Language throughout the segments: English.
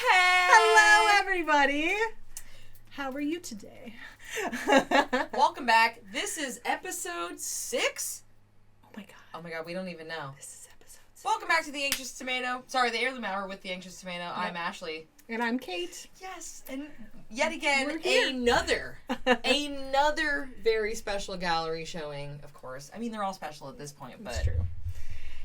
Hey! Hello, everybody. How are you today? Welcome back. This is episode 6? Oh my god. Oh my god, we don't even know. This is episode 6. Welcome back to the Anxious Tomato. Sorry, the Heirloom Hour with the Anxious Tomato. Yep. I'm Ashley. And I'm Kate. Yes, and yet again, We're another very special gallery showing, of course. I mean, they're all special at this point, but That's true.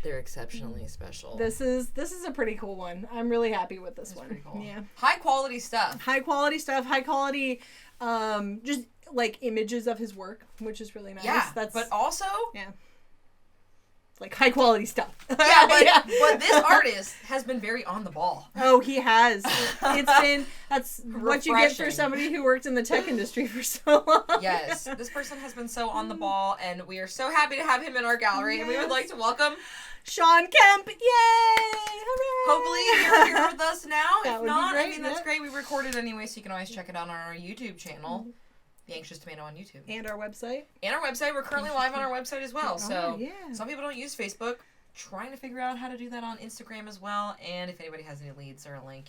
They're exceptionally special. This is a pretty cool one. I'm really happy with this one. Pretty cool. Yeah. High quality stuff. High quality stuff. High quality, just like images of his work, which is really nice. Yeah, That's but also... Yeah. Like high quality stuff. Yeah, but this artist has been very on the ball. Oh, he has. That's what you get for Refreshing. somebody who worked in the tech industry for so long. Yes, this person has been so on the ball, and we are so happy to have him in our gallery, and we would like to welcome Shawn Kemp. Yay! Hooray! Hopefully you're here with us now. That If would be not, I great, mean, that's yeah. great. We recorded anyway, so you can always check it out on our YouTube channel, The Anxious Tomato on YouTube. And our website. And our website. We're currently live on our website as well. So yeah. some people don't use Facebook. Trying to figure out how to do that on Instagram as well. And if anybody has any leads or a link,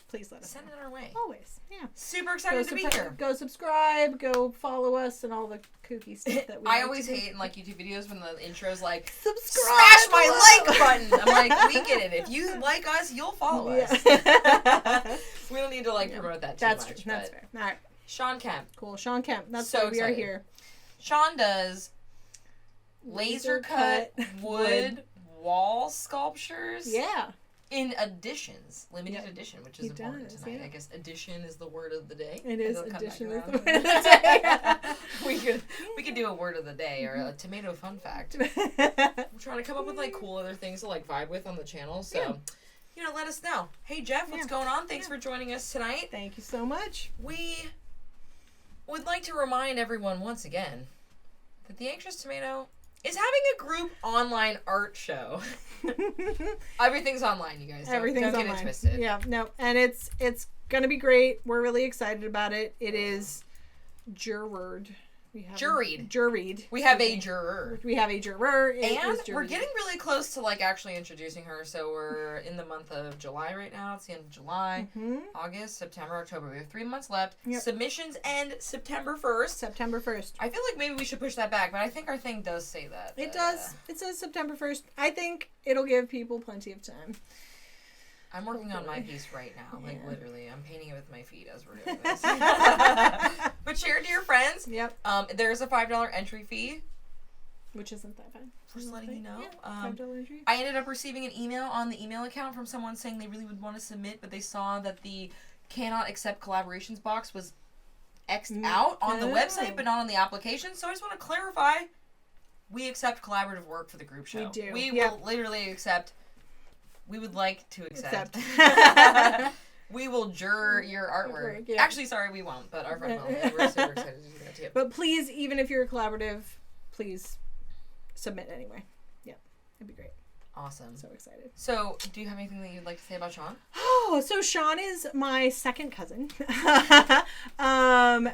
Please let us send know. it our way. Always. Yeah. Super excited to be here. Go subscribe. Go follow us and all the kooky stuff that we I like always to do. hate in like YouTube videos when the intro's like, Subscribe. smash my below. like button. I'm like, we get it. If you like us, you'll follow us. Yeah. We don't need to promote that too That's much. true. That's but fair. All right. Shawn Kemp. Cool. Shawn Kemp. That's So why we are excited. here. Shawn does laser cut wood wall sculptures. Yeah. In editions, limited Yep. edition, which is He important does, tonight. yeah. I guess edition is the word of the day. It is. It'll come Edition back is around. the word of the day. we could do a word of the day or a tomato fun fact. Yeah. I'm trying to come up with cool other things to vibe with on the channel. So, let us know. Hey Jeff, what's going on? Thanks for joining us tonight. Thank you so much. We would like to remind everyone once again that the Anxious Tomato is having a group online art show. Everything's online, you guys. Don't Everything's get online. it twisted. Yeah, no, and it's gonna be great. We're really excited about it. It is jurred. Juried. We have a juror. We have a juror. It And is we're juried. getting really close to actually introducing her. So we're in the month of July right now. It's the end of July, August, September, October. We have 3 months left. Yep. Submissions end September 1st. September 1st. I feel like maybe we should push that back, but I think our thing does say that. It does. It says September 1st. I think it'll give people plenty of time. I'm working on my piece right now. Yeah. Literally. I'm painting it with my feet as we're doing this. But share it to your friends. Yep. There's a $5 entry fee. Which isn't that bad. Just letting you know. Yeah, $5 entry. I ended up receiving an email on the email account from someone saying they really would want to submit, but they saw that the cannot accept collaborations box was X'd out on the website, but not on the application. So I just want to clarify, we accept collaborative work for the group show. We do. We Yep. will literally accept. We would like to accept. We will juror your artwork. Yeah. Actually, sorry, we won't, but our friend will. And we're super excited to do that too. But please, even if you're a collaborative, please submit anyway. Yeah, it'd be great. Awesome. So excited. So, do you have anything that you'd like to say about Shawn? Oh, so Shawn is my second cousin,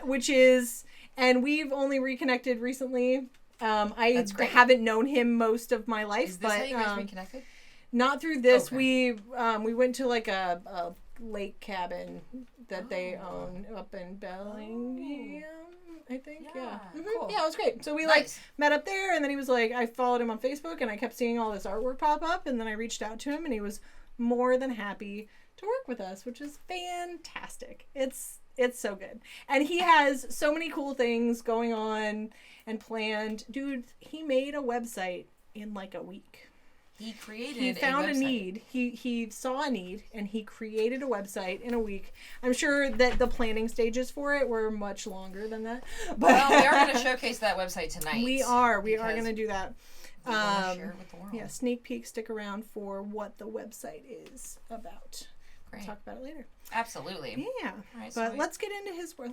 which is, and we've only reconnected recently. I haven't known him most of my life, Is this but how you guys reconnected? not through this. Okay. We went to a lake cabin that they own up in Bellingham, I think. Yeah. Cool. Yeah, it was great. So we Nice. met up there, and then he was like, I followed him on Facebook, and I kept seeing all this artwork pop up, and then I reached out to him, and he was more than happy to work with us, which is fantastic. It's so good. And he has so many cool things going on and planned. Dude, he made a website in a week. He created. He found a website. need. He saw a need, and he created a website in a week. I'm sure that the planning stages for it were much longer than that. But Well, we are going to showcase that website tonight. We are going to do that. We want to share it with the world. Yeah, sneak peek. Stick around for what the website is about. Great. We'll talk about it later. Absolutely. Yeah. All right, But sweet. let's get into his work.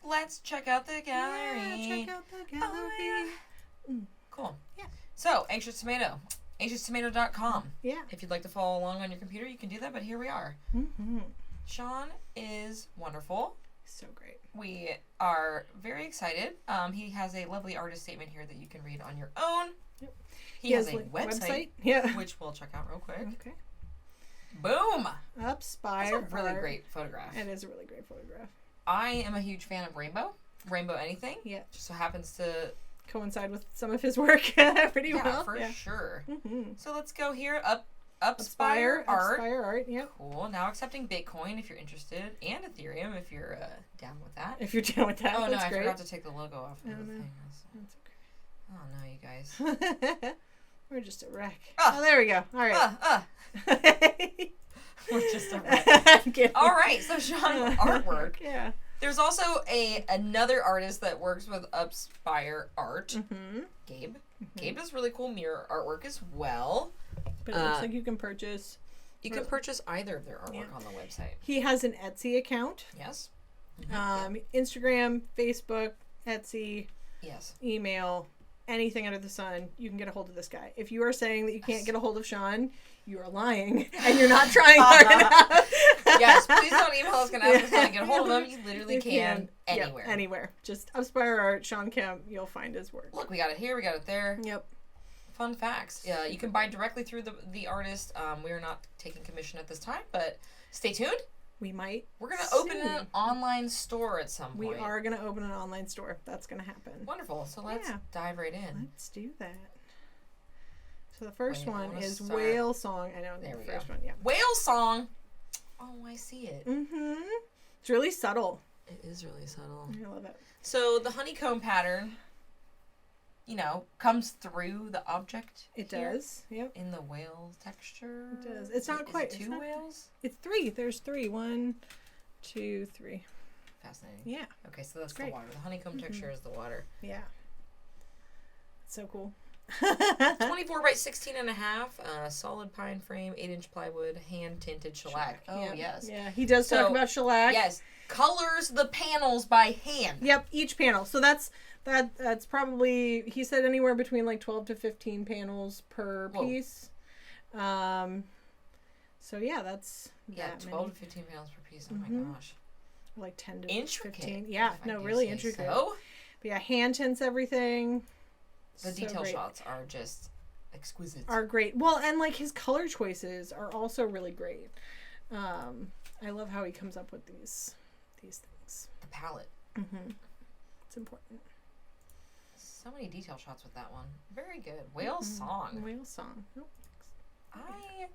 Let's check out the gallery. Yeah, check out the gallery. Cool. Yeah. So, Anxious Tomato. AnxiousTomato.com. Yeah. If you'd like to follow along on your computer, you can do that, but here we are. Mm-hmm. Shawn is wonderful. So great. We are very excited. He has a lovely artist statement here that you can read on your own. Yep. He has a website, Yeah. which we'll check out real quick. Okay. Boom. Upspire. That's a really art. great photograph. It is a really great photograph. I am a huge fan of rainbow anything. Yeah. Just so happens to coincide with some of his work pretty well. Yeah, for sure. Mm-hmm. So let's go here. Upspire art. Upspire art, yep. Cool. Now accepting Bitcoin if you're interested, and Ethereum if you're down with that. If you're down with that, oh no, that's I great. forgot to take the logo off of the no. thing. That's Oh no, you guys. okay. We're just a wreck. Ah. Oh, there we go. All right. We're just a wreck. All right, so Shawn, artwork. Yeah. There's also another artist that works with Upspire Art, Gabe. Gabe does really cool mirror artwork as well. But it looks like you can purchase. You can purchase either of their artwork on the website. He has an Etsy account. Yes. Instagram, Facebook, Etsy. Yes. Email, anything under the sun, you can get a hold of this guy. If you are saying that you can't get a hold of Shawn, you are lying and you're not trying hard enough. Yes, please don't email us and ask us how to get a hold of him. You literally can anywhere. Yep, anywhere. Just Upspire Art, Shawn Kemp, you'll find his work. Look, we got it here, we got it there. Yep. Fun facts. Yeah, you can buy directly through the artist. We are not taking commission at this time, but stay tuned. We might. We're going to open an online store at some point. We are going to open an online store. That's going to happen. Wonderful. So let's dive right in. Let's do that. So the first one is Whale Song. I know there we first go. one, yeah. Whale Song. Oh, I see it. Mm-hmm. It's really subtle. It is really subtle. I love it. So the honeycomb pattern, comes through the object. It does. Yep. In the whale texture. It does. It's not quite. Is it two whales? It's three. There's three. 1, 2, 3. Fascinating. Yeah. Okay, so that's the water. The honeycomb texture is the water. Yeah. It's so cool. 24 by 16 and a half, solid pine frame, 8-inch plywood, hand tinted shellac. Oh, yes. Yeah, he does talk about shellac. Yes. Colors the panels by hand. Yep, each panel. So that's probably, he said, anywhere between like 12 to 15 panels per piece. So yeah, that's 12 to 15 panels per piece. Oh my gosh. Like 10 to intricate, 15. Yeah, no, really intricate. So? But yeah, hand tints everything. The detail shots are just exquisite. Are great. Well, and like his color choices are also really great. I love how he comes up with these things. The palette. It's important. So many detail shots with that one. Very good. Whale Song. Whale Song. Oh, I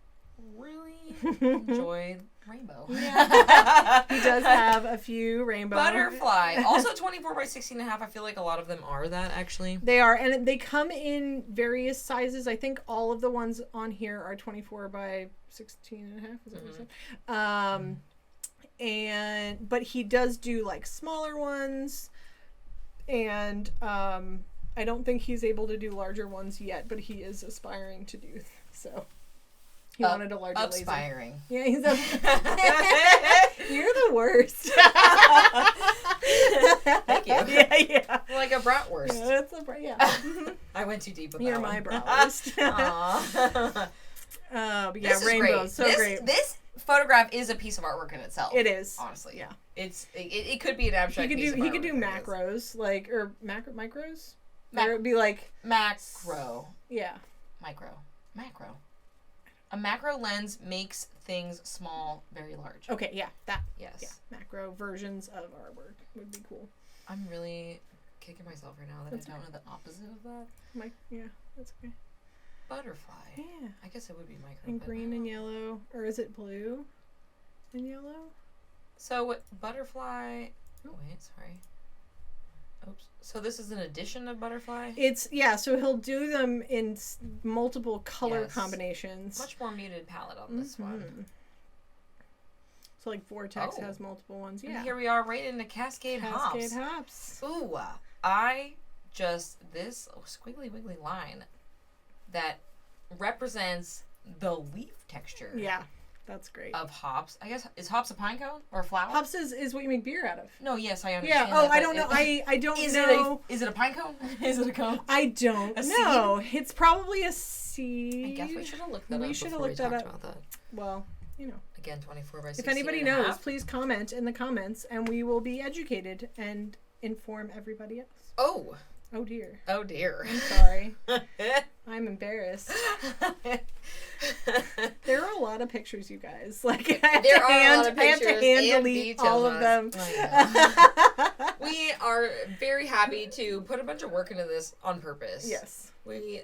really enjoy rainbow. Yeah. He does have a few rainbow. Butterfly. Also 24 by 16 and a half. I feel like a lot of them are that, actually. They are. And they come in various sizes. I think all of the ones on here are 24 by 16 and a half. Is that what you said? But he does do like smaller ones. And I don't think he's able to do larger ones yet, but he is aspiring to do so. He wanted a larger laser. Upspiring. Yeah, he's You're the worst. Thank you. Yeah. Like a bratwurst. Yeah, that's I went too deep with You're that my one. bratwurst. But yeah, rainbows, so great. This photograph is a piece of artwork in itself. It is. Honestly. Yeah. It could be an abstract piece of artwork. He could do macros, like, or micros? Or it'd be like... Macro. Yeah. Macro. A macro lens makes things small very large. Okay, yeah, that. Yes. Yeah, macro versions of our work would be cool. I'm really kicking myself right now that I don't know the opposite of that. Yeah, that's okay. Butterfly. Yeah. I guess it would be micro. And green and yellow. Or is it blue and yellow? So what butterfly... Oh, wait, sorry. Oops. So this is an edition of Butterfly? So he'll do them in multiple color combinations. Much more muted palette on this one. So like Vortex has multiple ones. Yeah. And here we are right into Cascade Hops. Cascade Hops. Ooh, this squiggly wiggly line that represents the leaf texture. Yeah. That's great. Of hops. I guess, is hops a pine cone or a flower? Hops is what you make beer out of. No, yes, I understand. Yeah, I don't know. I don't know. Is it a pine cone? Is it a cone? I don't know. It's probably a seed. I guess we should have looked that up. We should have looked that up. About that. Well, Again, 24 by 16. If anybody knows, please comment in the comments and we will be educated and inform everybody else. Oh. Oh dear. Oh dear. I'm sorry. I'm embarrassed. There are a lot of pictures pictures, you guys. Like, I have to hand delete all of them. We are very happy to put a bunch of work into this on purpose. Yes. We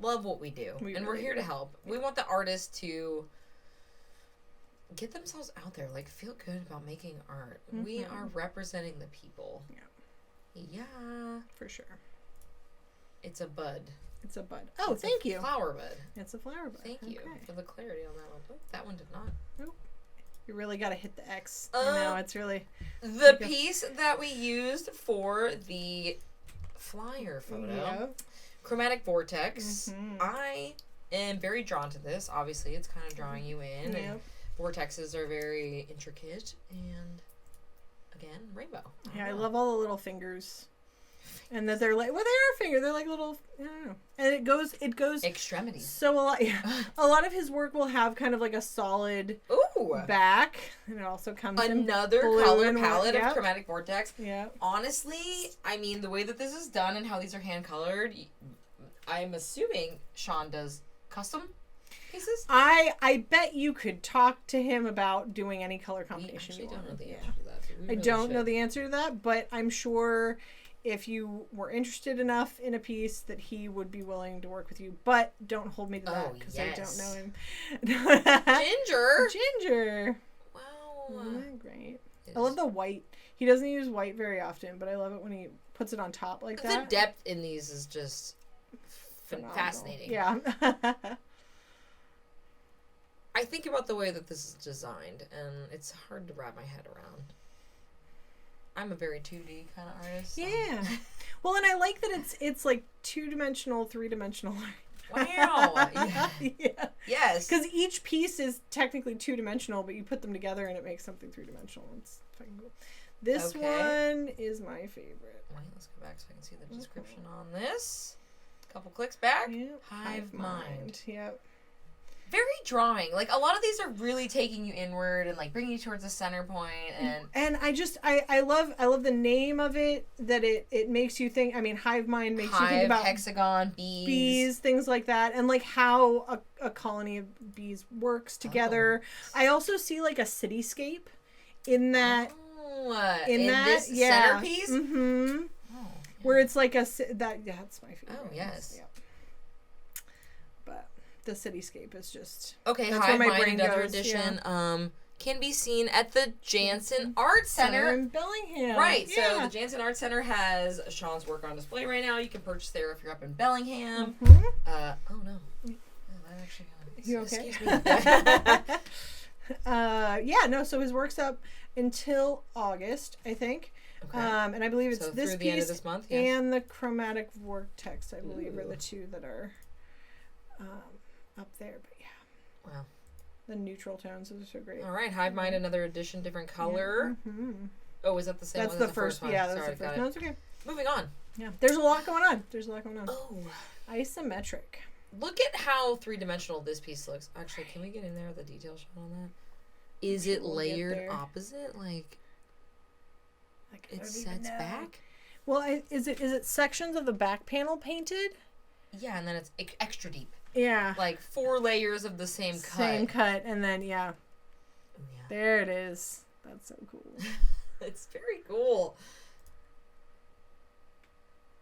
love what we do, and we're here to help. We want the artists to get themselves out there, like, feel good about making art. We are representing the people. Yeah, for sure. It's a bud. It's a bud. Oh, thank you. Flower bud. It's a flower bud. Thank you for the clarity on that one. Oh, that one did not. Nope. You really got to hit the X. No, it's really the piece that we used for the flyer photo. Chromatic Vortex. I am very drawn to this. Obviously, it's kind of drawing you in. And vortexes are very intricate and, again, rainbow. I love all the little fingers. And that they're like, well, they are fingers. They're like little, I don't know. And it goes extremities. So a lot of his work will have kind of like a solid back, and it also comes another in color palette of Chromatic Vortex. Yeah. Honestly, I mean, the way that this is done and how these are hand colored, I'm assuming Shawn does custom pieces. I bet you could talk to him about doing any color combination you want. Don't know the answer to that. So I don't know the answer to that, but I'm sure if you were interested enough in a piece that he would be willing to work with you. But don't hold me to that because I don't know him. Ginger. Wow. Isn't that great? I love the white. He doesn't use white very often, but I love it when he puts it on top like that. The depth in these is just fascinating. Yeah. I think about the way that this is designed, and it's hard to wrap my head around. I'm a very 2D kind of artist. So. Yeah. Well, and I like that it's like 2-dimensional, 3-dimensional. Wow. Yeah. Yes. Because each piece is technically 2-dimensional, but you put them together and it makes something 3-dimensional. It's fucking cool. This one is my favorite. Wait, let's go back so I can see the description on this. A couple clicks back. Yep. Hive Mind. Yep. Very drawing. Like, a lot of these are really taking you inward and, like, bringing you towards the center point. And I love the name of it, that it makes you think. I mean, Hive Mind makes you think about hexagon, bees, things like that, and like how a colony of bees works together. I also see like a cityscape in that. In that this centerpiece? Mm-hmm. Oh, where it's like that's my favorite. Oh, yes. Yep. But the cityscape is just... Okay, Hive Mind, another edition, can be seen at the Jansen Art Center. In Bellingham. Right, so the Jansen Art Center has Shawn's work on display right now. You can purchase there if you're up in Bellingham. Oh, no. Oh, that actually... You okay? Excuse me. So his work's up until August, I think. Okay. And I believe it's this through the piece end of this month, and the Chromatic Vortex, I believe, are the two that are up there. But yeah. Wow. The neutral tones are so great. All right, Hive Mind, another edition, different color. Yeah. Mm-hmm. Oh, is that the same that's one the as the first one? Yeah, that's the first one. No, it's okay. Moving on. Yeah, there's a lot going on. Oh. Isometric. Look at how 3-dimensional this piece looks. Actually, can we get in there with a detail shot on that? Is it layered opposite? Like it sets back? Well, is it sections of the back panel painted? Yeah, and then it's extra deep. Yeah. Like 4 layers of the same cut. Same cut, and then, yeah. There it is. That's so cool. It's very cool.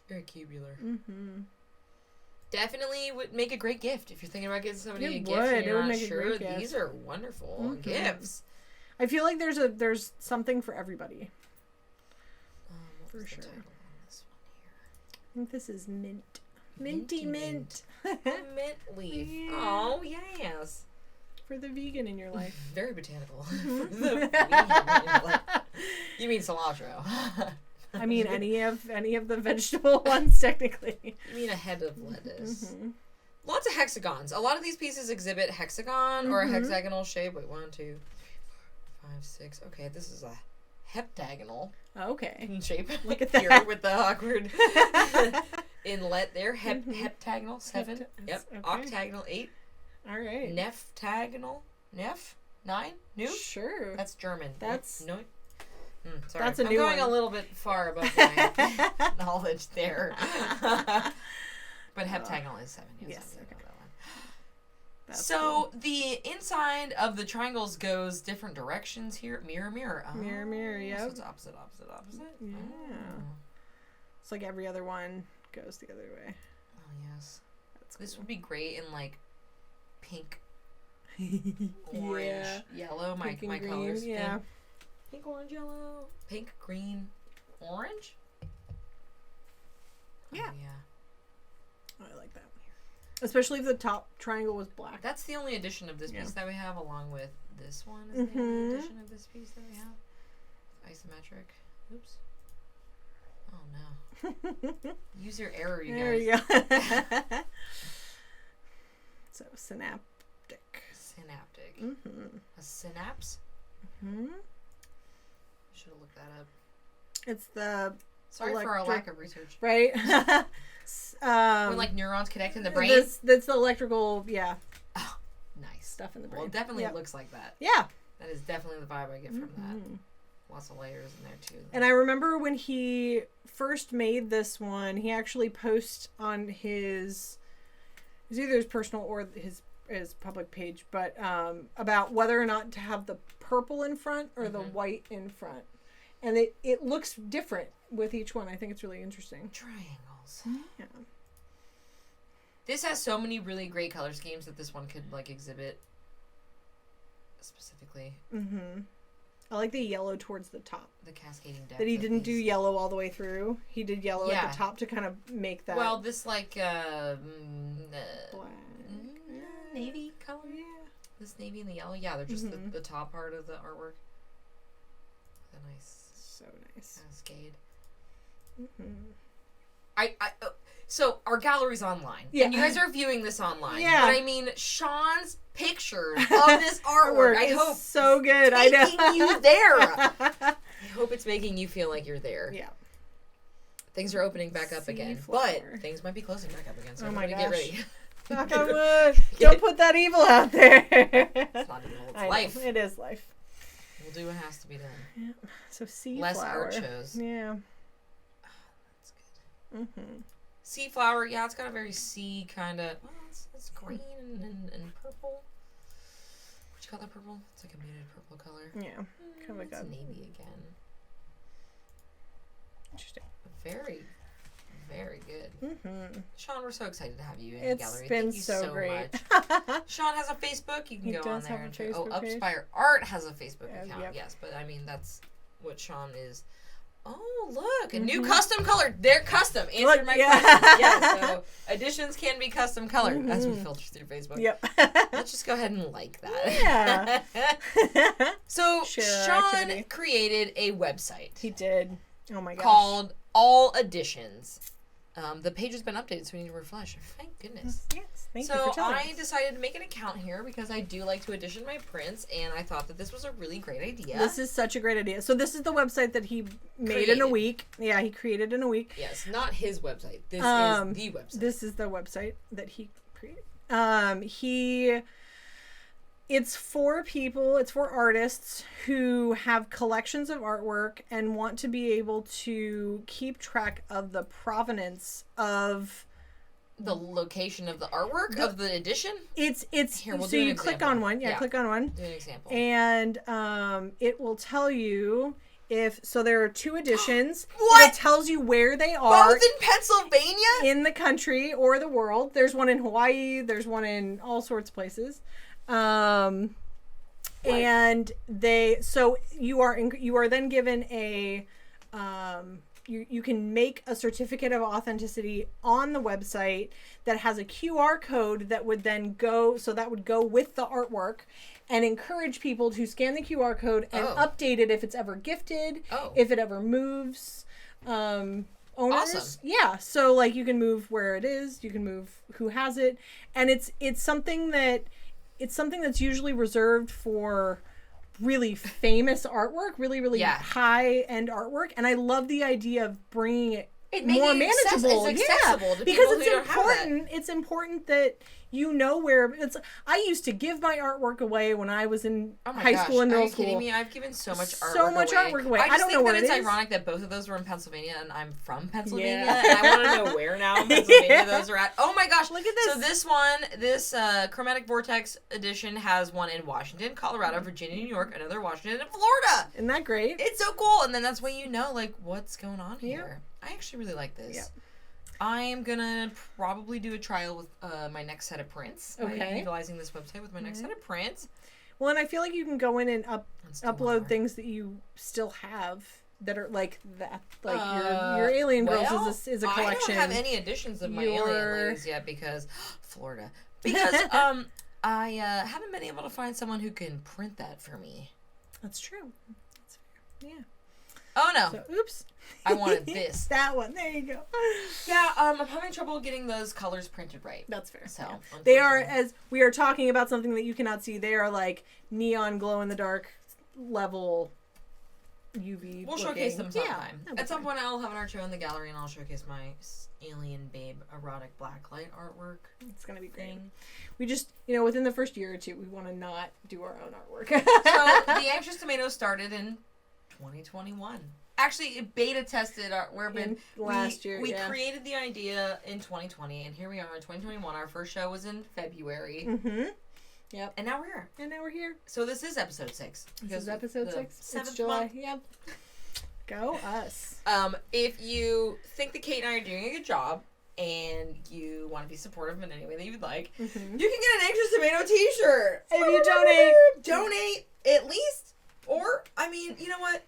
Very cubular. Mm-hmm. Definitely would make a great gift if you're thinking about getting somebody a gift and you're not sure. These are wonderful gifts. I feel like there's something for everybody. For sure. I think this is mint. Minty mint. Mint leaf. Yeah. Oh, yes. For the vegan in your life. Very botanical. For the vegan in your life. You mean cilantro. I mean any of the vegetable ones, technically. You mean a head of lettuce. Mm-hmm. Lots of hexagons. A lot of these pieces exhibit hexagon or a hexagonal shape. Wait, 1, 2, 3, 4, 5, 6. Okay, this is a heptagonal. Okay. Shape. Look at that. Here with the awkward inlet there. Heptagonal, 7. Yep. Okay. Octagonal, 8. All right. Neftagonal. 9? New? Sure. That's German. That's... No. Sorry. That's a new going one. a little bit far above my knowledge there. But heptagonal is 7. Yes. Okay. So the inside of the triangles goes different directions here. Mirror, mirror. Oh, mirror, mirror. Yeah. So it's opposite. Yeah. Oh. It's like every other one goes the other way. Oh yes. This Cool. would be great in like pink, Orange, yellow. My green, colors. yeah. Pink, orange, yellow. Pink, green, orange. Yeah. Oh, yeah. Oh, I like that. Especially if the top triangle was black. That's the only edition of this piece that we have, along with this one. Is the only edition of this piece that we have. Isometric. Oops. Oh no. Use your error, you there guys. you go. So synaptic. Synaptic. Mm-hmm. A synapse? Mm-hmm. Should have looked that up. It's the Sorry for our lack of research. right. When like neurons connect in the brain. That's the electrical, yeah. Oh, nice Stuff in the brain. Well, it definitely looks like that. Yeah. That is definitely the vibe I get from that. Lots of layers in there too. And I remember when he first made this one, he actually posted on his, it was either his personal or his public page, but about whether or not to have the purple in front or the white in front. And it looks different with each one. I think it's really interesting. Triangles. Yeah. This has so many really great color schemes that this one could like exhibit specifically. Mm-hmm. I like the yellow towards the top. The cascading depth. That he didn't do yellow all the way through. He did yellow at the top to kind of make that. Well, this like black. Navy color. Yeah. This navy and the yellow. Yeah, they're just the top part of the artwork. The nice. So nice. Cascade. Mm-hmm. So our gallery's online. Yeah. And you guys are viewing this online. Yeah. But I mean, Shawn's pictures of this artwork, I hope so good. I know. Taking you there. I hope it's making you feel like you're there. Yeah. Things are opening back up again. But things might be closing back up again. So everybody get ready. Knock on wood. Don't put that evil out there. It's not evil. It's life. It is life. We'll do what has to be done. Yeah. So sea Less flower. art shows. Yeah. Oh, that's good. Mm-hmm. Sea flower, yeah, it's got a very sea kind of. Well, it's green and purple. Which color purple? It's like a muted purple color. Yeah, kind of like it's a navy again. Interesting. Very, very good. Mm-hmm. Shawn, we're so excited to have you in the gallery. It's been Thank you so great. much. Shawn has a Facebook. You can go on there. Upspire Art has a Facebook account. Yep. Yes, but I mean that's what Shawn is. Oh, look, a new custom color. They're custom. Answered my question. Yeah, so additions can be custom colored as we filter through Facebook. Yep. Let's just go ahead and like that. Yeah. So Share Shawn activity. created a website. He did. Oh my gosh. Called All Editions. The page has been updated, so we need to refresh. Thank goodness. Yes. Thank you So for telling I us. decided to make an account here because I do like to edition my prints, and I thought that this was a really great idea. This is such a great idea. So this is the website that he made in a week. Yeah, he created in a week. Yes, not his website. This is the website. This is the website that he created. It's for people, it's for artists who have collections of artwork and want to be able to keep track of the provenance of the location of the artwork of the edition. It's Here, we'll so do an you click example. on one. Yeah, click on one. Do an example. And it will tell you so there are two editions. What? It tells you where they are. Both in Pennsylvania? In the country or the world. There's one in Hawaii. There's one in all sorts of places. And you are then given a you can make a certificate of authenticity on the website that has a QR code that would then go with the artwork and encourage people to scan the QR code and update it if it's ever gifted, if it ever moves. Owners. Awesome. Yeah. So like you can move where it is, you can move who has it, and it's something that's usually reserved for really famous artwork, really high end artwork, and I love the idea of bringing it It more making manageable. it's accessible to because people it's who don't have important. It's important that you know where it's. I used to give my artwork away when I was in high school and middle school. Are you kidding me? I've given so much artwork away. I don't know where it's it is. ironic that both of those were in Pennsylvania, and I'm from Pennsylvania, Yeah. and I want to know where now in Pennsylvania those are at. Oh my gosh! Look at this. So this one, this Chromatic Vortex edition has one in Washington, Colorado, Virginia, New York, another Washington, and Florida. Isn't that great? It's so cool, and then that's when you know like what's going on here. I actually really like this. Yep. I am gonna probably do a trial with my next set of prints. Okay. Utilizing this website with my next set of prints. Well, and I feel like you can go in and upload things that you still have that are like that. Like your Alien Girls is a collection. I don't have any editions of my Alien Ladies yet because Florida. Because I haven't been able to find someone who can print that for me. That's true. That's fair. Yeah. Oh no. So, oops. I wanted this. That one. There you go. Yeah, I'm having trouble getting those colors printed right. That's fair. So they are, as we are talking about something that you cannot see, they are like neon glow in the dark level UV. We'll showcase them sometime. At some point I'll have an art show in the gallery and I'll showcase my Alien Babe erotic blacklight artwork. It's gonna be great. We just, within the first year or two, we want to not do our own artwork. So the Anxious Tomato started in 2021. Actually, it beta tested last year. We created the idea in 2020, and here we are in 2021. Our first show was in February. Mm-hmm. Yep. And now we're here. So this is episode 6. This is episode 6. It's July. Month. Yep. Go us. If you think that Kate and I are doing a good job, and you want to be supportive in any way that you would like, you can get an Anxious Tomato t-shirt. If you donate at least, or, I mean, you know what?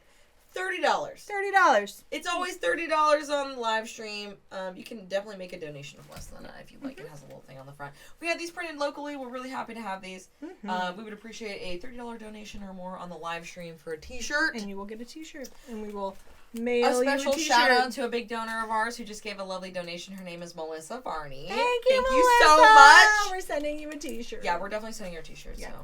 $30. $30. It's always $30 on the live stream. You can definitely make a donation of less than that if you'd like. It has a little thing on the front. We had these printed locally. We're really happy to have these. We would appreciate a $30 donation or more on the live stream for a t-shirt. And you will get a t-shirt. And we will mail you a special t-shirt. shout out to a big donor of ours who just gave a lovely donation. Her name is Melissa Varney. Thank you, Melissa. So much. We're sending you a t-shirt. Yeah, we're definitely sending her t-shirts. Yeah. So.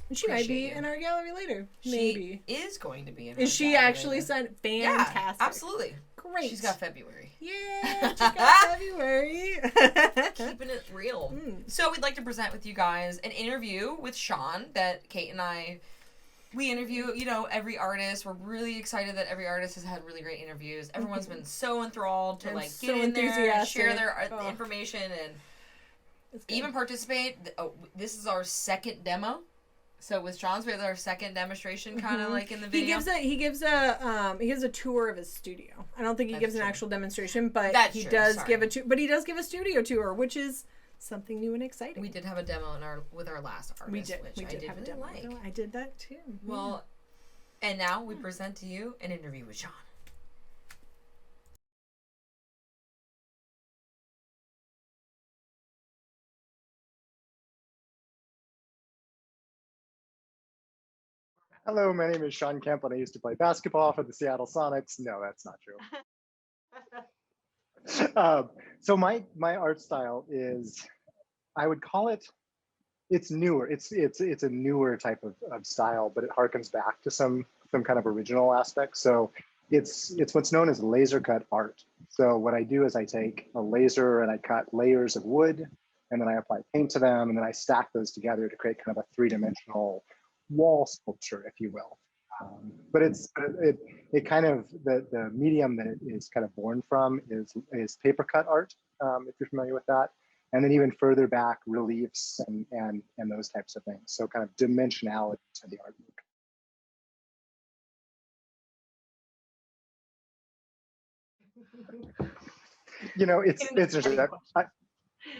And she might be in our gallery later. Maybe. She is going to be in our gallery. Is she actually sent? Fantastic. Yeah, absolutely. Great. She's got February. Yeah, she's got February. Keeping it real. So we'd like to present with you guys an interview with Shawn that Kate and I, we interview, every artist. We're really excited that every artist has had really great interviews. Everyone's been so enthralled to get in there and share their information and even participate. This is our second demo. So with Shawn's, we have our second demonstration, kind of like in the video. He gives a tour of his studio. I don't think he gives an actual demonstration, but he does give a studio tour, which is something new and exciting. We did have a demo with our last artist, which I did have a demo. I did that too. Well, and now we present to you an interview with Shawn. Hello, my name is Shawn Kemp, and I used to play basketball for the Seattle Sonics. No, that's not true. So my art style is, I would call it, it's newer. It's a newer type of style, but it harkens back to some kind of original aspect. So it's what's known as laser cut art. So what I do is I take a laser and I cut layers of wood, and then I apply paint to them, and then I stack those together to create kind of a three-dimensional wall sculpture, if you will. But it kind of, the medium that it is kind of born from is paper cut art, if you're familiar with that. And then even further back, reliefs and those types of things. So kind of dimensionality to the artwork. It's interesting.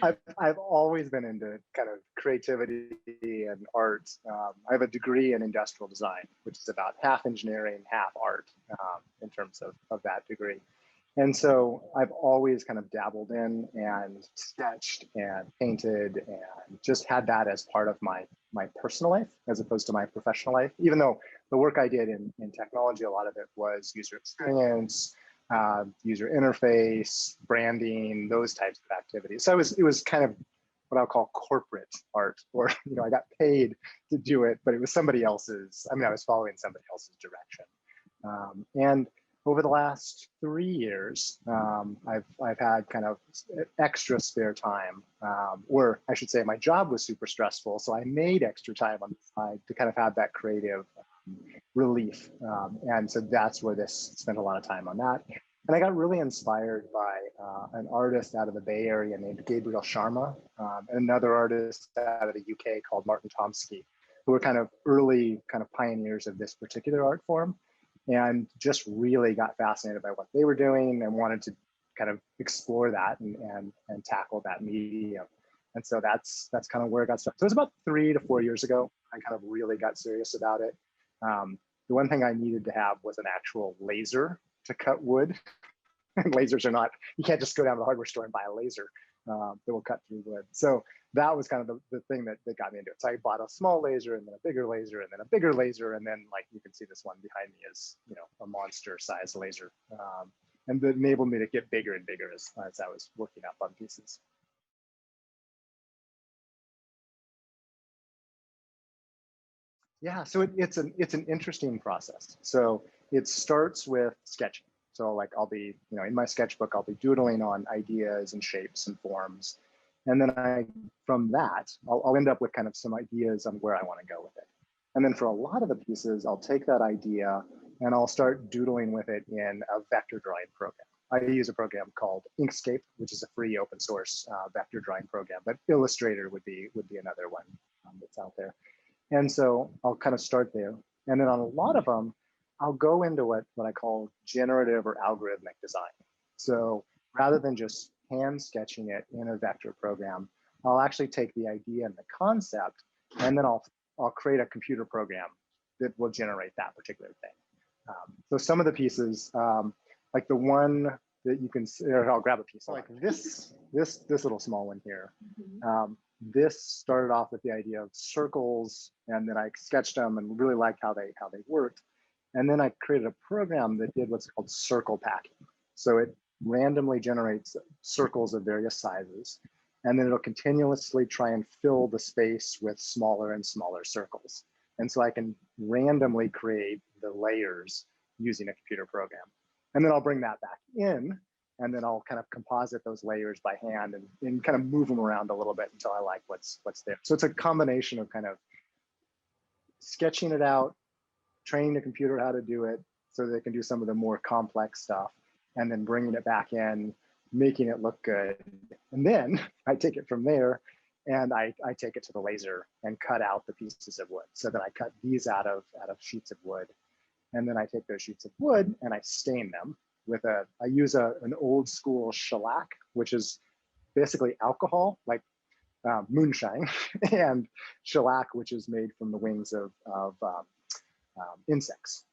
I've always been into kind of creativity and art. I have a degree in industrial design, which is about half engineering, half art in terms of that degree. And so I've always kind of dabbled in and sketched and painted and just had that as part of my personal life as opposed to my professional life, even though the work I did in technology, a lot of it was user experience, user interface, branding, those types of activities. So it was kind of what I'll call corporate art, or I got paid to do it, but it was somebody else's. I was following somebody else's direction. And over the last 3 years, I've had kind of extra spare time, or I should say my job was super stressful. So I made extra time on the side to kind of have that creative relief. And so that's where this spent a lot of time on that. And I got really inspired by an artist out of the Bay Area named Gabriel Sharma, and another artist out of the UK called Martin Tomsky, who were kind of early kind of pioneers of this particular art form, and just really got fascinated by what they were doing and wanted to kind of explore that and tackle that medium. And so that's kind of where it got started. So it was about 3 to 4 years ago, I kind of really got serious about it. The one thing I needed to have was an actual laser to cut wood. And lasers are not, you can't just go down to the hardware store and buy a laser that will cut through wood. So that was kind of the thing that got me into it. So I bought a small laser and then a bigger laser and then a bigger laser. And then like you can see this one behind me is, you know, a monster size laser. And that enabled me to get bigger and bigger as I was working up on pieces. Yeah, so it's an interesting process. So it starts with sketching. So like I'll be, you know, in my sketchbook, I'll be doodling on ideas and shapes and forms. And then from that, I'll end up with kind of some ideas on where I want to go with it. And then for a lot of the pieces, I'll take that idea and I'll start doodling with it in a vector drawing program. I use a program called Inkscape, which is a free open source vector drawing program, but Illustrator would be another one that's out there. And so I'll kind of start there. And then on a lot of them, I'll go into what I call generative or algorithmic design. So rather than just hand sketching it in a vector program, I'll actually take the idea and the concept, and then I'll create a computer program that will generate that particular thing. So some of the pieces, like the one that you can see, I'll grab a piece like this little small one here. This started off with the idea of circles, and then I sketched them and really liked how they worked. And then I created a program that did what's called circle packing. So it randomly generates circles of various sizes, and then it'll continuously try and fill the space with smaller and smaller circles. And so I can randomly create the layers using a computer program. And then I'll bring that back in, and then I'll kind of composite those layers by hand and kind of move them around a little bit until I like what's there. So it's a combination of kind of sketching it out, training the computer how to do it so they can do some of the more complex stuff, and then bringing it back in, making it look good. And then I take it from there and I take it to the laser and cut out the pieces of wood. So then I cut these out of sheets of wood. And then I take those sheets of wood and I stain them with I use an old school shellac, which is basically alcohol, like moonshine, and shellac, which is made from the wings of insects.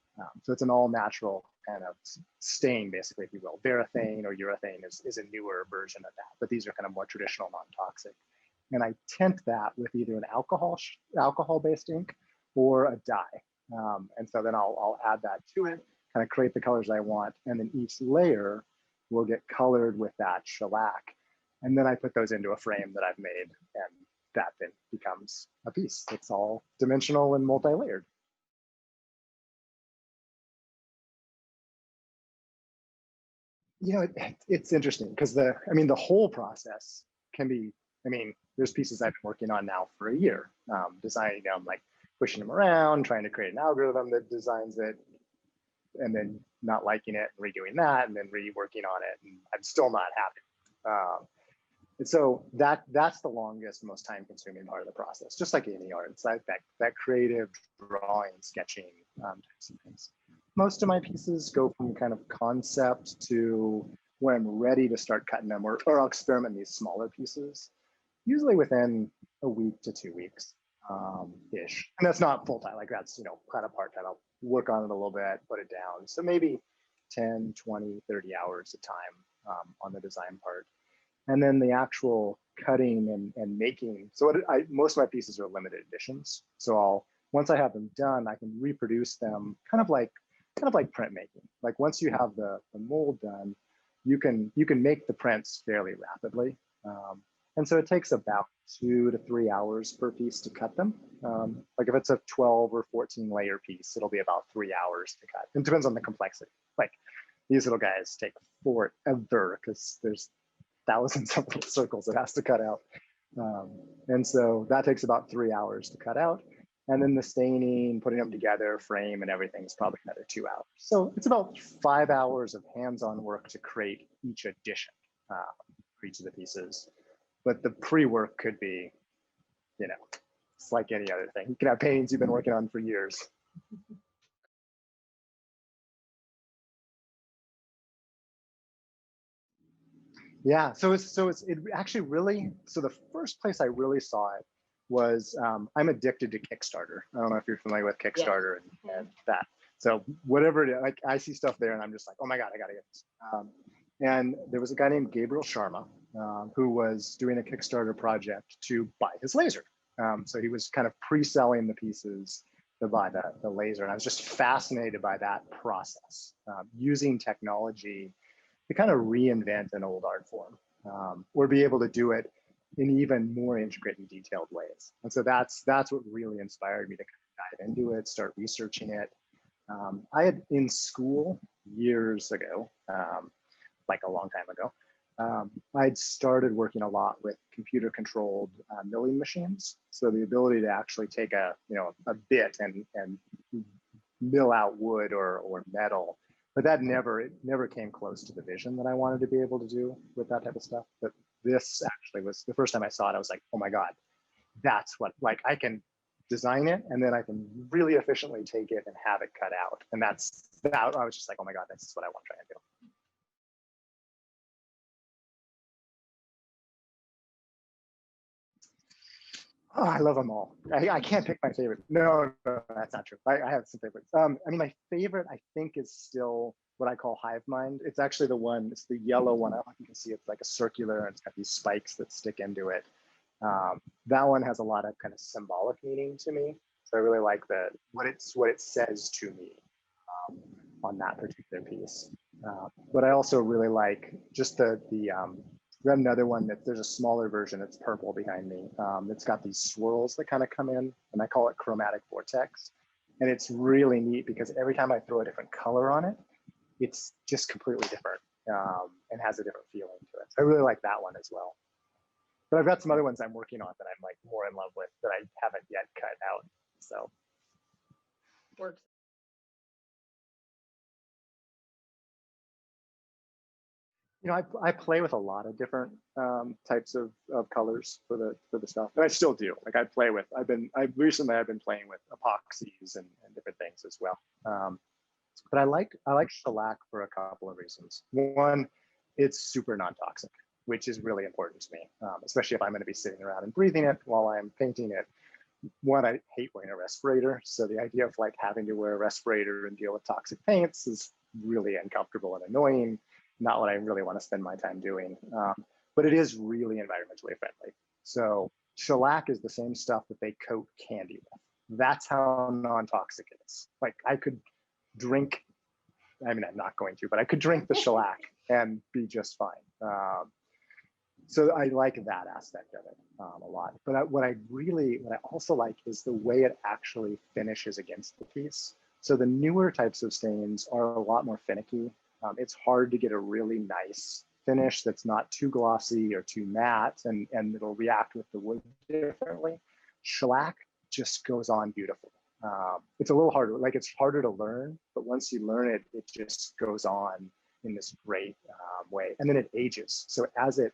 So it's an all natural kind of stain, basically, if you will. Varathane or urethane is a newer version of that, but these are kind of more traditional, non-toxic. And I tint that with either an alcohol-based ink or a dye. And so then I'll add that to it, kind of create the colors I want. And then each layer will get colored with that shellac. And then I put those into a frame that I've made, and that then becomes a piece. It's all dimensional and multi-layered. You know, it's interesting because the whole process can be, there's pieces I've been working on now for a year, designing them, like pushing them around, trying to create an algorithm that designs it, and then not liking it, and redoing that, and then reworking on it, and I'm still not happy. And so that's the longest, most time-consuming part of the process, just like any art. It's like that creative drawing, sketching types of things. Most of my pieces go from kind of concept to when I'm ready to start cutting them, or I'll experiment these smaller pieces, usually within a week to 2 weeks ish. And that's not full time, like that's, kind of part time. I'll work on it a little bit, put it down. So maybe 10, 20, 30 hours of time on the design part. And then the actual cutting and making. So most of my pieces are limited editions. So once I have them done, I can reproduce them kind of like printmaking. Like once you have the mold done, you can make the prints fairly rapidly. And so it takes about 2 to 3 hours per piece to cut them. Like if it's a 12 or 14 layer piece, it'll be about 3 hours to cut. It depends on the complexity. Like These little guys take forever because there's thousands of little circles it has to cut out. And so that takes about 3 hours to cut out. And then the staining, putting them together, frame and everything is probably another 2 hours. So it's about 5 hours of hands-on work to create each edition for each of the pieces. But the pre-work could be, you know, it's like any other thing. You can have paintings you've been working on for years. Yeah, so it actually really, so the first place I really saw it was, I'm addicted to Kickstarter. I don't know if you're familiar with Kickstarter and that. So whatever it is, like I see stuff there and I'm just like, oh my God, I gotta get this. And there was a guy named Gabriel Sharma who was doing a Kickstarter project to buy his laser. So he was kind of pre-selling the pieces to buy the laser. And I was just fascinated by that process, using technology to kind of reinvent an old art form, or be able to do it in even more intricate and detailed ways. And so that's what really inspired me to kind of dive into it, start researching it. I had in school years ago, like a long time ago, I'd started working a lot with computer controlled milling machines. So the ability to actually take a bit and mill out wood or metal. But that never came close to the vision that I wanted to be able to do with that type of stuff. But this actually was the first time I saw it. I was like, oh my God, that's what, like, I can design it and then I can really efficiently take it and have it cut out. And that's that. I was just like, oh my God, that's what I want to try and do. Oh, I love them all. I can't pick my favorite. No, that's not true. I have some favorites. I mean, my favorite, I think, is still what I call Hive Mind. It's actually the one, it's the yellow one. I don't know if you can see it's like a circular and it's got these spikes that stick into it. That one has a lot of kind of symbolic meaning to me. So I really like what it says to me on that particular piece. But I also really like just we have another one that there's a smaller version. It's purple behind me. It's got these swirls that kind of come in, and I call it Chromatic Vortex. And it's really neat because every time I throw a different color on it, it's just completely different and has a different feeling to it. So I really like that one as well. But I've got some other ones I'm working on that I'm like more in love with that I haven't yet cut out. So Works. I play with a lot of different types of colors for the stuff, and I still do. Like I've been playing with epoxies and different things as well. But I like shellac for a couple of reasons. One, it's super non-toxic, which is really important to me, especially if I'm going to be sitting around and breathing it while I'm painting it. One, I hate wearing a respirator, so the idea of like having to wear a respirator and deal with toxic paints is really uncomfortable and annoying. Not what I really want to spend my time doing, but it is really environmentally friendly. So shellac is the same stuff that they coat candy with. That's how non-toxic it is. Like I could drink, I mean, I'm not going to, but I could drink the shellac and be just fine. So I like that aspect of it a lot. But what I also like is the way it actually finishes against the piece. So the newer types of stains are a lot more finicky. It's hard to get a really nice finish that's not too glossy or too matte, and it'll react with the wood differently. Shellac just goes on beautiful. It's a little harder, like it's harder to learn, but once you learn it, it just goes on in this great way. And then it ages. So as it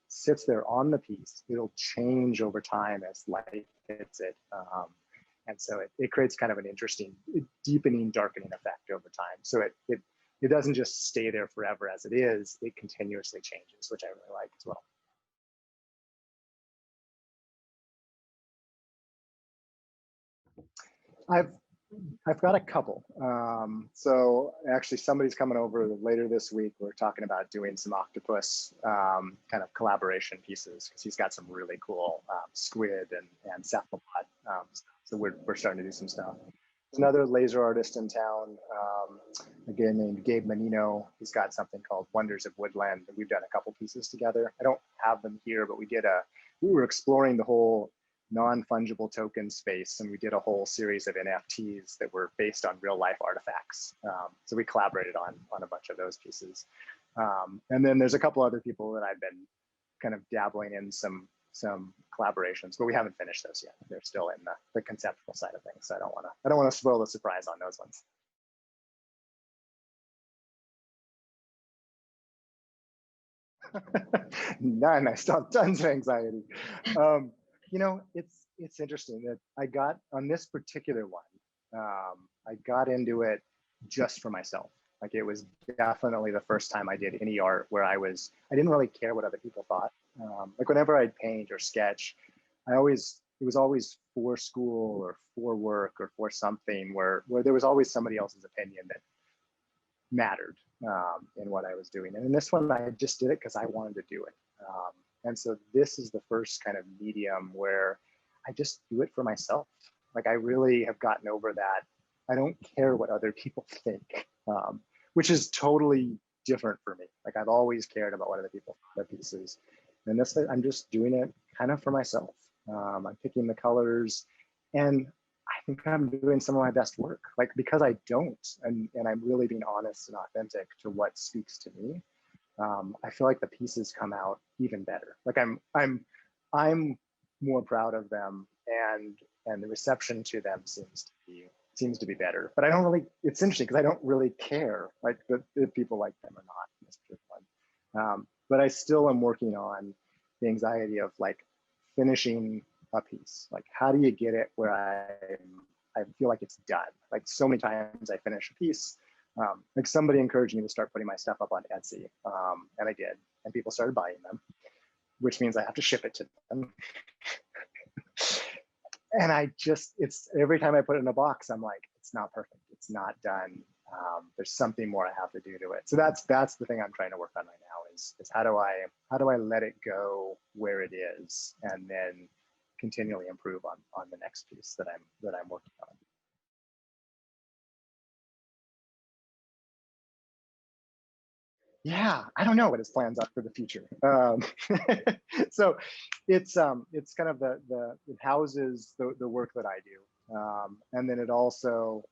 sits there on the piece, it'll change over time as light hits it. And so it creates kind of an interesting deepening, darkening effect over time. So it doesn't just stay there forever as it is, it continuously changes, which I really like as well. I've got a couple. So actually somebody's coming over later this week. We're talking about doing some octopus kind of collaboration pieces because he's got some really cool squid and cephalopod. So we're starting to do some stuff. There's another laser artist in town, a guy named Gabe Menino. He's got something called Wonders of Woodland. We've done a couple pieces together. I don't have them here, but we were exploring the whole non-fungible token space, and we did a whole series of NFTs that were based on real life artifacts. So we collaborated on a bunch of those pieces. And then there's a couple other people that I've been kind of dabbling in some collaborations, but we haven't finished those yet. They're still in the conceptual side of things. So I don't want to spoil the surprise on those ones. None. I still have tons of anxiety. You know, it's interesting that I got on this particular one. I got into it just for myself. Like, it was definitely the first time I did any art where I didn't really care what other people thought. Like, whenever I'd paint or sketch, it was always for school or for work or for something where there was always somebody else's opinion that mattered in what I was doing. And in this one, I just did it because I wanted to do it. And so this is the first kind of medium where I just do it for myself. Like, I really have gotten over that. I don't care what other people think, which is totally different for me. Like, I've always cared about what other people think of pieces. And this, I'm just doing it kind of for myself. I'm picking the colors, and I think I'm doing some of my best work. Like, because I don't, and I'm really being honest and authentic to what speaks to me. I feel like the pieces come out even better. Like, I'm more proud of them, and the reception to them seems to be better. But I don't really. It's interesting because I don't really care like if people like them or not in this particular one. But I still am working on the anxiety of like finishing a piece. Like, how do you get it where I feel like it's done? Like, so many times I finish a piece. Like, somebody encouraged me to start putting my stuff up on Etsy, and I did, and people started buying them, which means I have to ship it to them. And it's every time I put it in a box, I'm like, it's not perfect, it's not done. There's something more I have to do to it. So that's the thing I'm trying to work on right now is how do I let it go where it is, and then continually improve on the next piece that I'm working on. Yeah, I don't know what his plans are for the future. So it's kind of it houses the work that I do, and then it also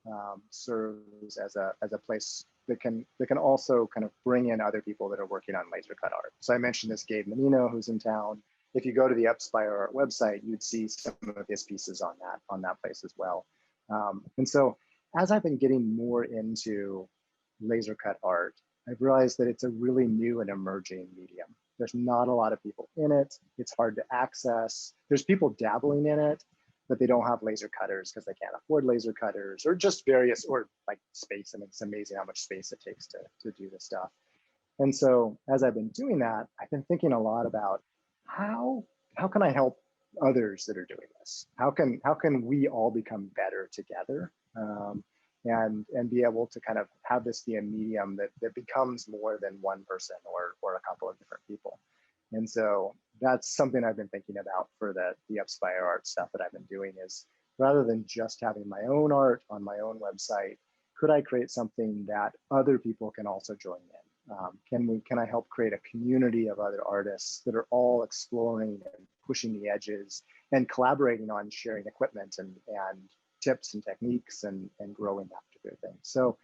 serves as a place that can also kind of bring in other people that are working on laser cut art. So I mentioned this Gabe Menino, who's in town. If you go to the Upspire Art website, you'd see some of his pieces on that place as well. And so as I've been getting more into laser cut art, I've realized that it's a really new and emerging medium. There's not a lot of people in it. It's hard to access. There's people dabbling in it, but they don't have laser cutters because they can't afford laser cutters, or just various, or like space. I mean, it's amazing how much space it takes to do this stuff. And so as I've been doing that, I've been thinking a lot about how can I help others that are doing this? How can we all become better together? And be able to kind of have this be a medium that becomes more than one person or a couple of different people. And so that's something I've been thinking about for the Upspire Art stuff that I've been doing, is rather than just having my own art on my own website, could I create something that other people can also join in? Can I help create a community of other artists that are all exploring and pushing the edges and collaborating on sharing equipment and tips and techniques and growing that particular thing. So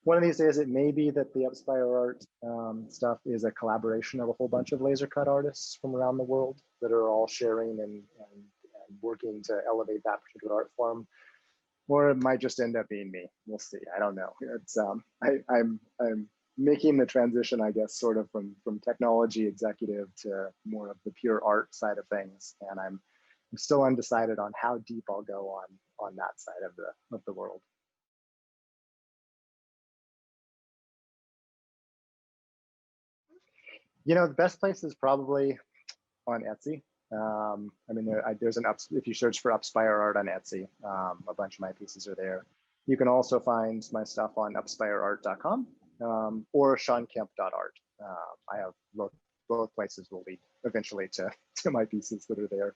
one of these days, it may be that the Upspire Art stuff is a collaboration of a whole bunch of laser cut artists from around the world that are all sharing and working to elevate that particular art form. Or it might just end up being me. We'll see. I don't know. It's I'm making the transition, I guess, sort of from technology executive to more of the pure art side of things, and I'm still undecided on how deep I'll go on that side of the world. You know, the best place is probably on Etsy. I mean, there's if you search for Upspire Art on Etsy, a bunch of my pieces are there. You can also find my stuff on upspireart.com or shawnkemp.art. I have both places will lead eventually to my pieces that are there.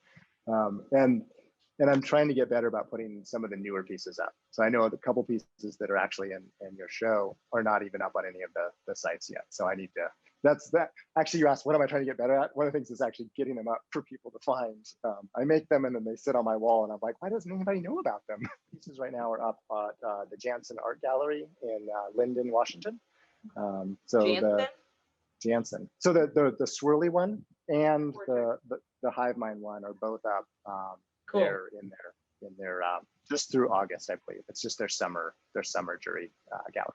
And I'm trying to get better about putting some of the newer pieces up. So I know the couple pieces that are actually in your show are not even up on any of the sites yet. So I need that's that. Actually, you asked, what am I trying to get better at? One of the things is actually getting them up for people to find. I make them and then they sit on my wall, and I'm like, why doesn't anybody know about them? Pieces right now are up at the Jansen Art Gallery in Linden, Washington. Jansen? Jansen. So the swirly one and the hive mind one are both up. Cool. They're in their just through August, I believe. It's just their summer jury gallery.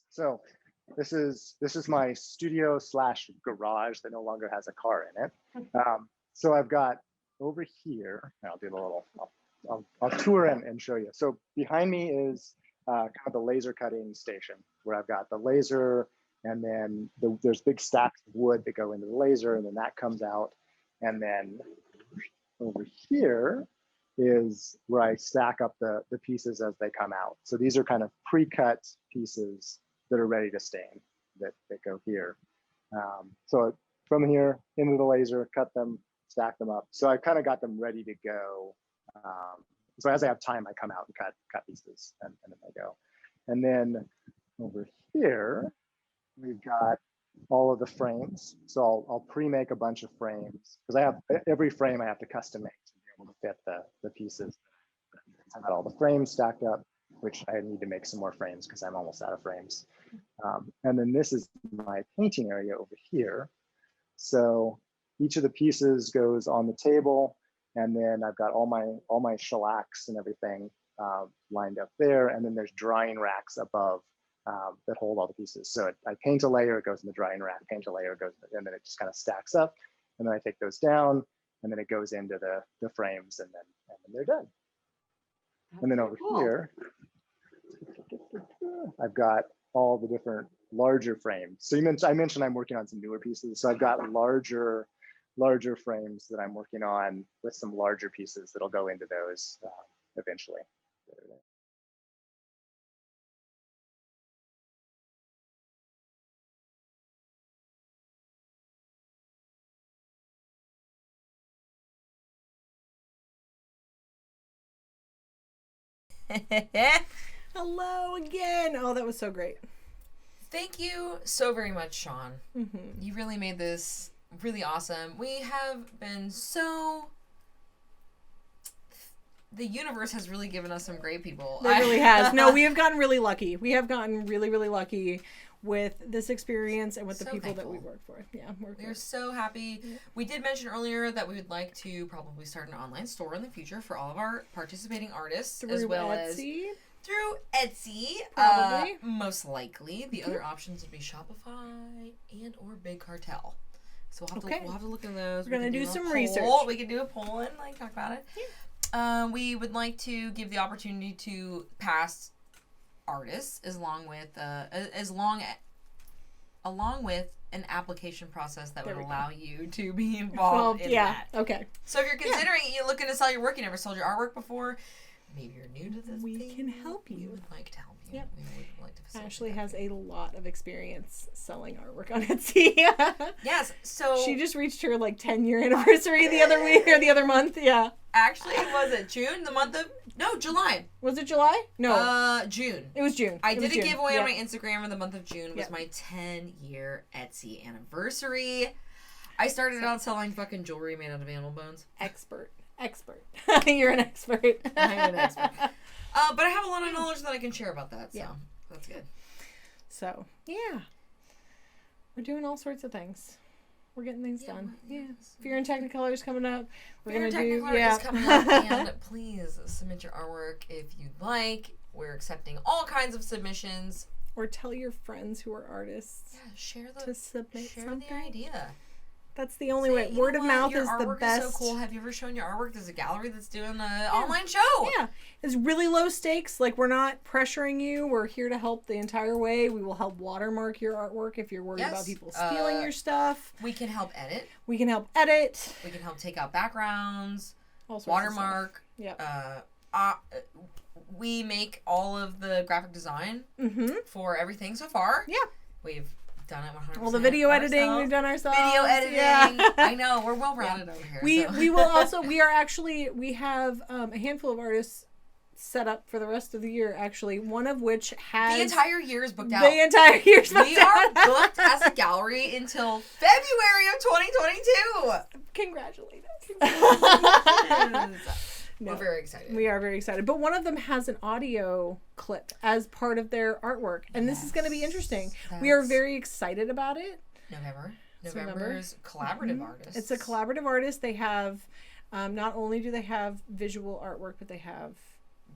So this is my studio / garage that no longer has a car in it. So I've got over here, and I'll do a little, I'll tour and show you. So behind me is kind of the laser cutting station where I've got the laser, and then there's big stacks of wood that go into the laser, and then that comes out. And then over here is where I stack up the pieces as they come out. So these are kind of pre-cut pieces that are ready to stain that go here. So from here into the laser, cut them, stack them up. So I kind of got them ready to go. So as I have time, I come out and cut pieces, and then I go. And then over here, we've got all of the frames. So I'll pre-make a bunch of frames because I have every frame I have to custom make to be able to fit the pieces. I've got all the frames stacked up, which I need to make some more frames because I'm almost out of frames. And then this is my painting area over here. So each of the pieces goes on the table, and then I've got all my shellacs and everything lined up there. And then there's drying racks above that hold all the pieces. So I paint a layer, it goes in the drying rack, paint a layer, and then it just kind of stacks up. And then I take those down, and then it goes into the frames, and then they're done. And then over here, I've got all the different larger frames. So I mentioned I'm working on some newer pieces. So I've got larger frames that I'm working on with some larger pieces that'll go into those eventually. Hello again. Oh, that was so great. Thank you so very much, Shawn. Mm-hmm. You really made this really awesome. We have been the universe has really given us some great people. It really has. No, we have gotten really lucky. We have gotten really, really lucky with this experience and with the people that we work for. Yeah, we're so happy. Yeah. We did mention earlier that we would like to probably start an online store in the future for all of our participating artists, through as well Etsy. As through Etsy. Probably. Most likely. The other options would be Shopify and or Big Cartel. So we'll have to look at those. We're going to do some research. We can do a poll and talk about it. Yeah. We would like to give the opportunity to past artists along with an application process that would allow you to be involved in that. Okay. So if you're considering you're looking to sell your work, you never sold your artwork before, maybe you're new to this. We can help you. We would like to help you. Yep. We would like to facilitate Ashley that. has a lot of experience selling artwork on Etsy. Yes. So she just reached her 10-year anniversary the other week or the other month. Yeah. Actually, was it June? July. Was it July? No. June. It was June. I did a giveaway on my Instagram in the month of June. It was my 10-year Etsy anniversary. I started out selling fucking jewelry made out of animal bones. Expert. You're an expert. I'm an expert. But I have a lot of knowledge that I can share about that, so that's good. So, yeah. We're doing all sorts of things. We're getting things done. Yeah. Fear and Technicolor is coming up. We're going to do... is coming up, and please submit your artwork if you'd like. We're accepting all kinds of submissions. Or tell your friends who are artists. Yeah, share to submit something. The idea. That's the only way. Word of mouth is the best. Is so cool. Have you ever shown your artwork? There's a gallery that's doing an online show. Yeah. It's really low stakes. We're not pressuring you. We're here to help the entire way. We will help watermark your artwork if you're worried about people stealing your stuff. We can help edit. We can help edit. We can help take out backgrounds. All sorts watermark. Of stuff. Yep. We make all of the graphic design for everything so far. Yeah. We've done it 100%. All the video editing we've done ourselves. Video editing. Yeah. I know. We're well rounded over here. We have a handful of artists set up for the rest of the year, actually. One of which has... The entire year is booked out. The entire year's booked We are booked as a gallery until February of 2022. Congratulations. We're very excited. We are very excited. But one of them has an audio clip as part of their artwork. And this is going to be interesting. We are very excited about it. November's collaborative artist. It's a collaborative artist. They have, not only do they have visual artwork, but they have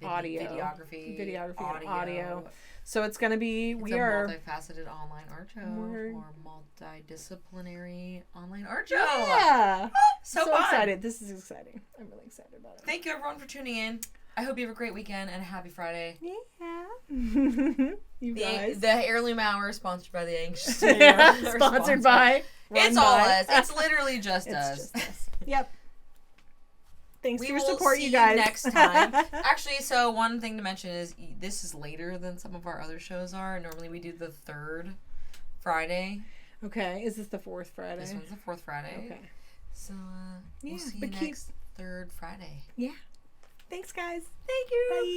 audio. Videography and audio. So it's going to be, it's a multifaceted online art show or multidisciplinary online art show. Yeah. So fun. Excited. This is exciting. I'm really excited about it. Thank you everyone for tuning in. I hope you have a great weekend and a happy Friday. Yeah. You guys. The Heirloom Hour sponsored by the Anxious. Sponsored by. It's all us. It's literally just us. Just us. Yep. Thanks We for your will support, see you guys. next time. Actually, so one thing to mention is this is later than some of our other shows are. Normally we do the third Friday. Okay. Is this the fourth Friday? This one's the fourth Friday. Okay. So we'll see you next third Friday. Yeah. Thanks, guys. Thank you. Bye.